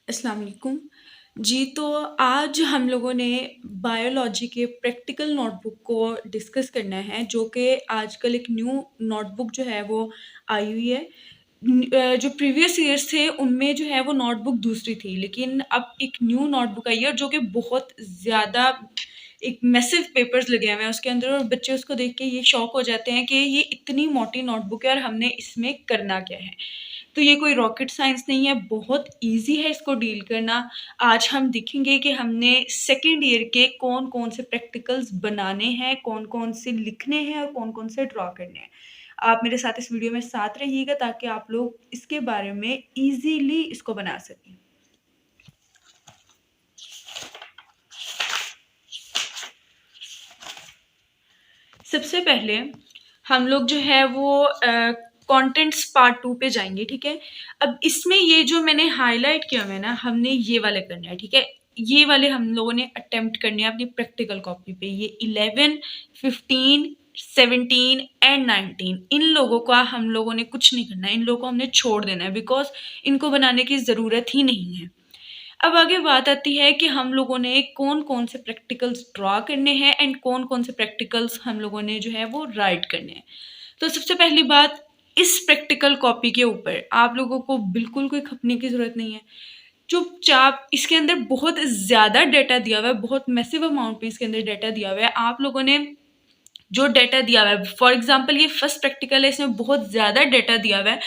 अस्सलाम वालेकुम। जी, तो आज हम लोगों ने बायोलॉजी के प्रैक्टिकल नोटबुक को डिस्कस करना है, जो कि आजकल एक न्यू नोटबुक जो है वो आई हुई है। जो प्रीवियस ईयर्स थे उनमें जो है वो नोटबुक दूसरी थी, लेकिन अब एक न्यू नोटबुक आई है और जो कि बहुत ज़्यादा एक मैसिव पेपर्स लगे हुए हैं उसके अंदर, और बच्चे उसको देख के ये शॉक हो जाते हैं कि ये इतनी मोटी नोटबुक है और हमने इसमें करना क्या है। तो ये कोई रॉकेट साइंस नहीं है, बहुत ईज़ी है इसको डील करना। आज हम देखेंगे कि हमने सेकंड ईयर के कौन-कौन से प्रैक्टिकल्स बनाने हैं, कौन-कौन से लिखने हैं और कौन-कौन से ड्रॉ करने हैं। आप मेरे साथ इस वीडियो में साथ रहिएगा ताकि आप लोग इसके बारे में ईज़िली इसको बना सकें। सबसे पहले हम लोग जो है वो कंटेंट्स पार्ट 2 पे जाएँगे, ठीक है? अब इसमें ये जो मैंने हाइलाइट किया हुआ है ना, हमने ये वाले करने हैं, ठीक है? ये वाले हम लोगों ने अटेम्प्ट करने हैं अपनी प्रैक्टिकल कॉपी पे। ये 11, 15, 17 एंड 19 इन लोगों का हम लोगों ने कुछ नहीं करना है, इन लोगों को हमने छोड़ देना है बिकॉज़ इनको बनाने की ज़रूरत ही नहीं है। अब आगे बात आती है कि हम लोगों ने कौन-कौन से प्रैक्टिकल्स ड्रॉ करने हैं एंड कौन-कौन से प्रैक्टिकल्स हम लोगों ने जो है वो राइट करने हैं। तो सबसे पहली बात, इस प्रैक्टिकल कॉपी के ऊपर आप लोगों को बिल्कुल कोई खपने की ज़रूरत नहीं है। चुपचाप इसके अंदर बहुत ज़्यादा डाटा दिया हुआ है, बहुत मैसिव अमाउंट में इसके अंदर डाटा दिया हुआ है। आप लोगों ने जो डाटा दिया हुआ है, फॉर एग्ज़ाम्पल ये फर्स्ट प्रैक्टिकल है, इसमें बहुत ज़्यादा डाटा दिया हुआ है,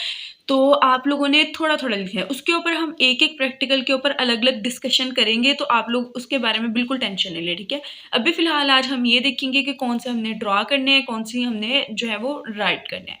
तो आप लोगों ने थोड़ा-थोड़ा लिखना है। उसके ऊपर हम एक-एक प्रैक्टिकल के ऊपर अलग-अलग डिस्कशन करेंगे, तो आप लोग उसके बारे में बिल्कुल टेंशन नहीं लें, ठीक है? अभी फ़िलहाल आज हम ये देखेंगे कि कौन से हमने ड्रॉ करने हैं, कौन सी हमने जो है वो राइट करने हैं।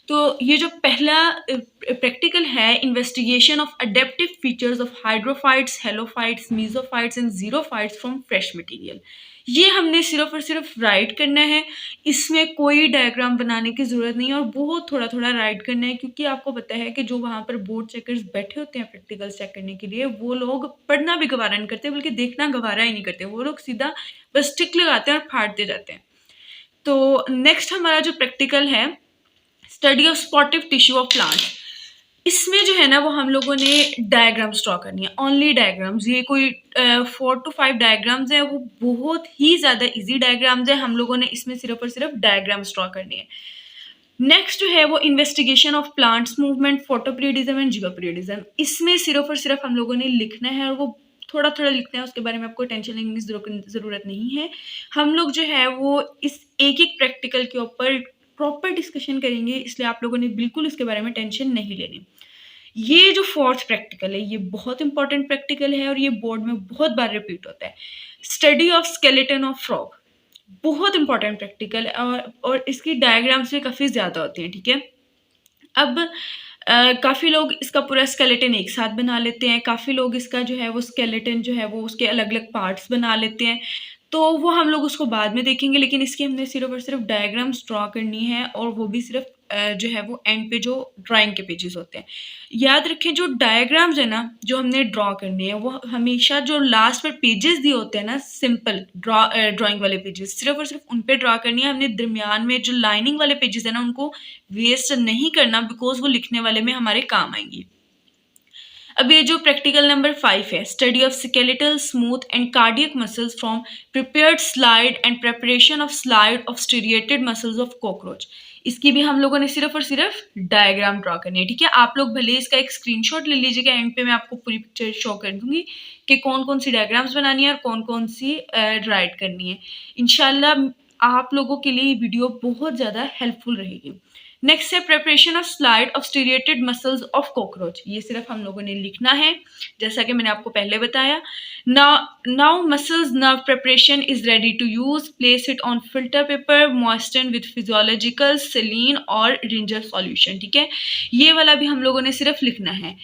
तो ये जो पहला प्रैक्टिकल है, investigation of adaptive features of hydrophytes, halophytes, mesophytes and xerophytes from fresh material. ये हमने सिर्फ़ और सिर्फ़ राइट करना है। इसमें कोई डायग्राम बनाने की ज़रूरत नहीं है और बहुत थोड़ा-थोड़ा राइट करना है, क्योंकि आपको पता है कि जो वहाँ पर बोर्ड चेकर्स बैठे होते हैं प्रैक्टिकल्स चेक करने के लिए, वो लोग पढ़ना भी गवारा नहीं करते, बल्कि देखना गवारा ही नहीं करते। वो लोग सीधा बस टिक लगाते हैं और फाड़ते जाते हैं। तो नेक्स्ट हमारा जो प्रैक्टिकल है, study of sportive tissue of plant. इसमें जो है ना वो हम लोगों ने डायग्राम्स ड्रॉ करनी है, ओनली डायग्राम्स। ये कोई 4 to 5 डायग्राम्स हैं, वो बहुत ही ज़्यादा ईज़ी डायग्राम्स हैं। हम लोगों ने इसमें सिर्फ़ और सिर्फ़ डायग्राम्स ड्रॉ करनी है। नेक्स्ट जो है वो investigation of plants movement, photoperiodism and geoperiodism. इसमें सिर्फ़ और सिर्फ़ हम लोगों ने लिखना है और वो थोड़ा-थोड़ा लिखना है, उसके बारे में आपको टेंशन लेने की ज़रूरत नहीं है। हम लोग जो है वो इस एक-एक प्रैक्टिकल के ऊपर प्रॉपर डिस्कशन करेंगे, इसलिए आप लोगों ने बिल्कुल इसके बारे में टेंशन नहीं लेनी। ये जो फोर्थ प्रैक्टिकल है, ये बहुत इंपॉर्टेंट प्रैक्टिकल है और ये बोर्ड में बहुत बार रिपीट होता है। Study of skeleton of frog, बहुत इंपॉर्टेंट प्रैक्टिकल है और इसकी डायग्राम्स भी काफ़ी ज़्यादा होती हैं, ठीक है? अब काफ़ी लोग इसका पूरा स्केलेटन एक साथ बना लेते हैं, काफ़ी लोग इसका जो है वो स्केलेटन जो है वो उसके अलग-अलग पार्ट्स बना लेते हैं, तो वो हम लोग उसको बाद में देखेंगे। लेकिन इसकी हमने सिर्फ़ और सिर्फ़ डायग्राम्स ड्रॉ करनी है और वो भी सिर्फ़ जो है वो एंड पे जो ड्राइंग के पेजेस होते हैं। याद रखें, जो डायग्राम्स है ना, जो हमने ड्रॉ करने हैं, वो हमेशा जो लास्ट में पेजेस दिए होते हैं ना, सिंपल ड्राइंग वाले पेजेस, सिर्फ़ और सिर्फ़ उन पे ड्रॉ करनी है। हमने दरमियान में जो लाइनिंग वाले पेजेस हैं ना, उनको वेस्ट नहीं करना, बिकॉज़ वो लिखने वाले में हमारे काम आएँगी। अब ये जो प्रैक्टिकल नंबर 5 है, study of skeletal, smooth and cardiac muscles from prepared slide and preparation of slide of striated muscles of cockroach. इसकी भी हम लोगों ने सिर्फ और सिर्फ डायग्राम ड्रॉ करनी है, ठीक है? आप लोग भले इसका एक स्क्रीनशॉट ले लीजिएगा, एंड पे मैं आपको पूरी पिक्चर शो कर दूंगी कि कौन-कौन सी डायग्राम्स बनानी है और कौन-कौन सी राइट करनी है। इंशाल्लाह आप लोगों के लिए ये वीडियो बहुत ज़्यादा हेल्पफुल रहेगी। नेक्स्ट है preparation of slide of striated muscles of cockroach. ये सिर्फ हम लोगों ने लिखना है, जैसा कि मैंने आपको पहले बताया। Now muscles nerve preparation is ready to use, place it on filter paper, moisten with physiological saline और रिंजर सॉल्यूशन, ठीक है? ये वाला भी हम लोगों ने सिर्फ लिखना है।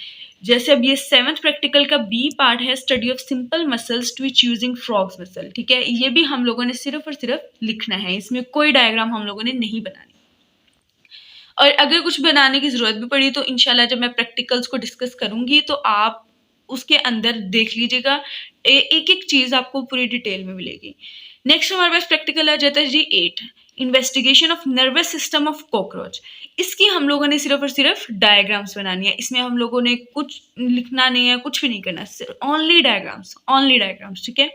जैसे अब ये 7th प्रैक्टिकल का बी पार्ट है, study of simple muscles Twitch using frogs muscle, ठीक है? ये भी हम लोगों ने सिर्फ और सिर्फ लिखना है, इसमें कोई डायग्राम हम लोगों ने नहीं बनानी। और अगर कुछ बनाने की ज़रूरत भी पड़ी तो इंशाल्लाह जब मैं प्रैक्टिकल्स को डिस्कस करूँगी तो आप उसके अंदर देख लीजिएगा, एक-एक चीज़ आपको पूरी डिटेल में मिलेगी। नेक्स्ट हमारे पास प्रैक्टिकल आ जाता है जी 8, investigation of nervous system of cockroach, इसकी हम लोगों ने सिर्फ और सिर्फ डायग्राम्स बनानी है। इसमें हम लोगों ने कुछ लिखना नहीं है, कुछ भी नहीं करना, सिर्फ ओनली डायग्राम्स, ओनली डायग्राम्स, ठीक है।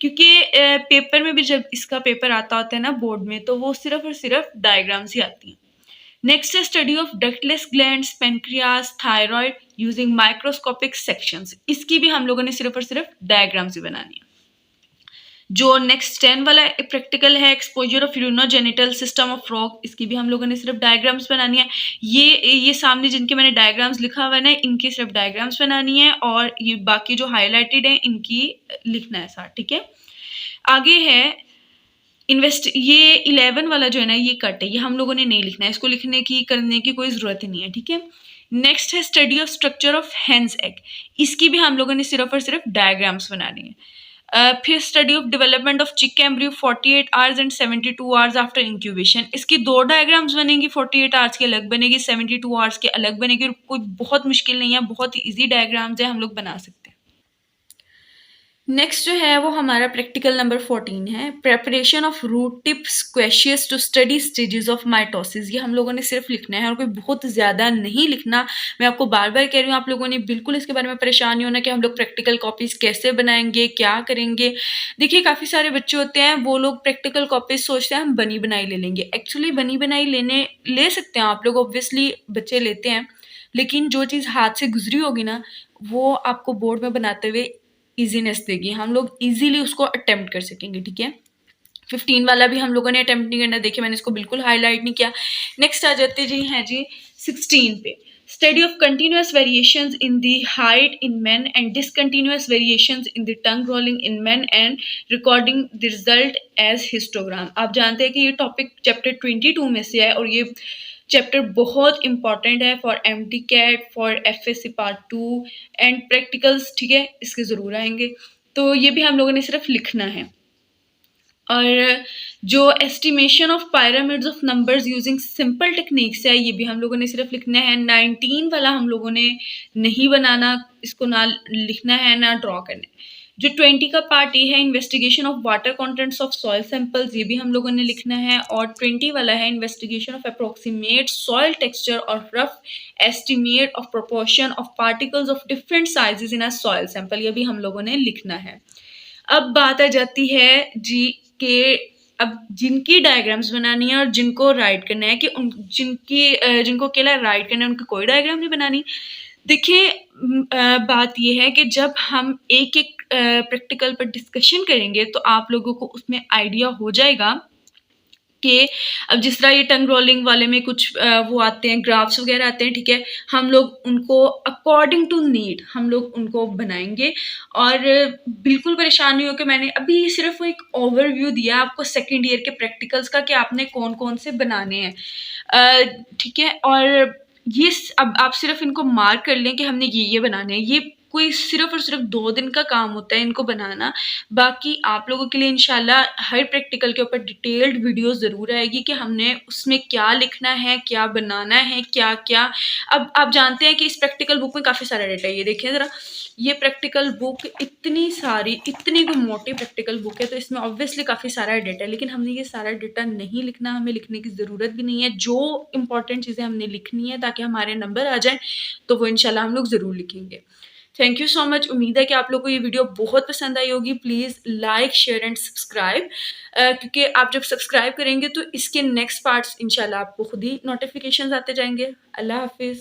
क्योंकि पेपर में भी जब इसका पेपर आता होता है ना बोर्ड में, तो वो सिर्फ और सिर्फ डायग्राम्स ही आती हैं। नेक्स्ट है study of ductless glands, pancreas, thyroid using microscopic sections, इसकी भी हम लोगों ने सिर्फ और सिर्फ डायग्राम्स ही बनानी है। जो नेक्स्ट 10 वाला प्रैक्टिकल है exposure of urinogenital system of frog, इसकी भी हम लोगों ने सिर्फ डायग्राम्स बनानी है। ये सामने जिनके मैंने डायग्राम्स लिखा हुआ है ना, इनकी सिर्फ डायग्राम्स बनानी है, और ये बाकी जो हाईलाइटेड है इनकी लिखना है साथ, ठीक है। आगे है ये 11 वाला जो है ना, ये कट है, ये हम लोगों ने नहीं लिखना है, इसको लिखने की करने की कोई ज़रूरत ही नहीं है, ठीक है। नेक्स्ट है study of structure of hence egg, इसकी भी हम लोगों ने सिर्फ और सिर्फ डायग्राम्स बनानी है। फिर स्टडी ऑफ डेवलपमेंट ऑफ चिक embryo 48 hours and 72 hours after incubation, इसकी 2 डायग्राम्स बनेंगी, 48 आवर्स की अलग बनेगी, 72 आवर्स के अलग बनेगी, और कोई बहुत मुश्किल नहीं है, बहुत ईजी डायग्राम्स है, हम लोग बना सकते हैं। नेक्स्ट जो है वो हमारा प्रैक्टिकल नंबर 14 है, preparation of root tip squashes to study stages of mitosis, ये हम लोगों ने सिर्फ लिखना है और कोई बहुत ज़्यादा नहीं लिखना। मैं आपको बार बार कह रही हूँ, आप लोगों ने बिल्कुल इसके बारे में परेशान नहीं होना कि हम लोग प्रैक्टिकल कॉपीज़ कैसे बनाएंगे, क्या करेंगे। देखिए काफ़ी सारे बच्चे होते हैं, वो लोग प्रैक्टिकल कॉपीज़ सोचते हैं हम बनी बनाई ले लेंगे। एक्चुअली बनी बनाई ले सकते हैं आप लोग, ऑब्वियसली बच्चे लेते हैं, लेकिन जो चीज़ हाथ से गुजरी होगी ना, वो आपको बोर्ड में बनाते हुए ईजीनेस देगी, हम लोग इजीली उसको अटेम्प्ट कर सकेंगे, ठीक है। 15 वाला भी हम लोगों ने अटेम्प्ट नहीं करना, देखिए मैंने इसको बिल्कुल हाईलाइट नहीं किया। नेक्स्ट आ जाते जी हैं जी 16 पे, study of continuous variations in the height in men and discontinuous variations in the tongue rolling in men and recording the result as histogram. आप जानते हैं कि ये टॉपिक चैप्टर 22 में से है, और ये चैप्टर बहुत इंपॉर्टेंट है for MTCAT, for FSC part 2 and practicals, ठीक है, इसके ज़रूर आएंगे। तो ये भी हम लोगों ने सिर्फ लिखना है। और जो estimation of pyramids of numbers using simple techniques है, ये भी हम लोगों ने सिर्फ लिखना है। 19 वाला हम लोगों ने नहीं बनाना, इसको ना लिखना है ना ड्रॉ करना है। जो 20 का पार्ट ये है, investigation of water contents of soil samples, ये भी हम लोगों ने लिखना है। और 20 वाला है investigation of approximate soil texture और rough estimate of proportion of particles of different sizes in a soil sample, ये भी हम लोगों ने लिखना है। अब बात आ जाती है जी के अब जिनकी डायग्राम्स बनानी है और जिनको राइट करना है, कि जिनको अकेला राइट करना है उनकी कोई डायग्राम नहीं बनानी। देखिए बात यह है कि जब हम एक एक प्रैक्टिकल पर डिस्कशन करेंगे तो आप लोगों को उसमें आइडिया हो जाएगा कि अब जिस तरह ये टंग रोलिंग वाले में कुछ वो आते हैं, ग्राफ्स वगैरह आते हैं, ठीक है, हम लोग उनको अकॉर्डिंग टू नीड हम लोग उनको बनाएंगे। और बिल्कुल परेशान नहीं हो कि मैंने अभी सिर्फ एक ओवरव्यू दिया आपको सेकेंड ईयर के प्रैक्टिकल्स का कि आपने कौन कौन से बनाने हैं, ठीक है। और ये अब आप सिर्फ इनको मार्क कर लें कि हमने ये बनाने हैं, ये कोई सिर्फ और सिर्फ 2 दिन का काम होता है इनको बनाना। बाकी आप लोगों के लिए इंशाल्लाह हर प्रैक्टिकल के ऊपर डिटेल्ड वीडियो ज़रूर आएगी कि हमने उसमें क्या लिखना है, क्या बनाना है, क्या क्या। अब आप जानते हैं कि इस प्रैक्टिकल बुक में काफ़ी सारा डेटा है, ये देखें ज़रा, ये प्रैक्टिकल बुक इतनी कोई मोटी प्रैक्टिकल बुक है, तो इसमें ऑब्वियसली काफ़ी सारा डेटा है, लेकिन हमने ये सारा डेटा नहीं लिखना, हमें लिखने की ज़रूरत भी नहीं है। जो इंपॉर्टेंट चीज़ें हमने लिखनी है ताकि हमारे नंबर आ जाएँ, तो वो इंशाल्लाह हम लोग ज़रूर लिखेंगे। Thank you so much. उम्मीद है कि आप लोग को ये वीडियो बहुत पसंद आई होगी। Please like, share and subscribe, क्योंकि आप जब सब्सक्राइब करेंगे तो इसके नेक्स्ट पार्ट्स इंशाल्लाह आपको खुद ही नोटिफिकेशंस आते जाएंगे। अल्लाह हाफिज़।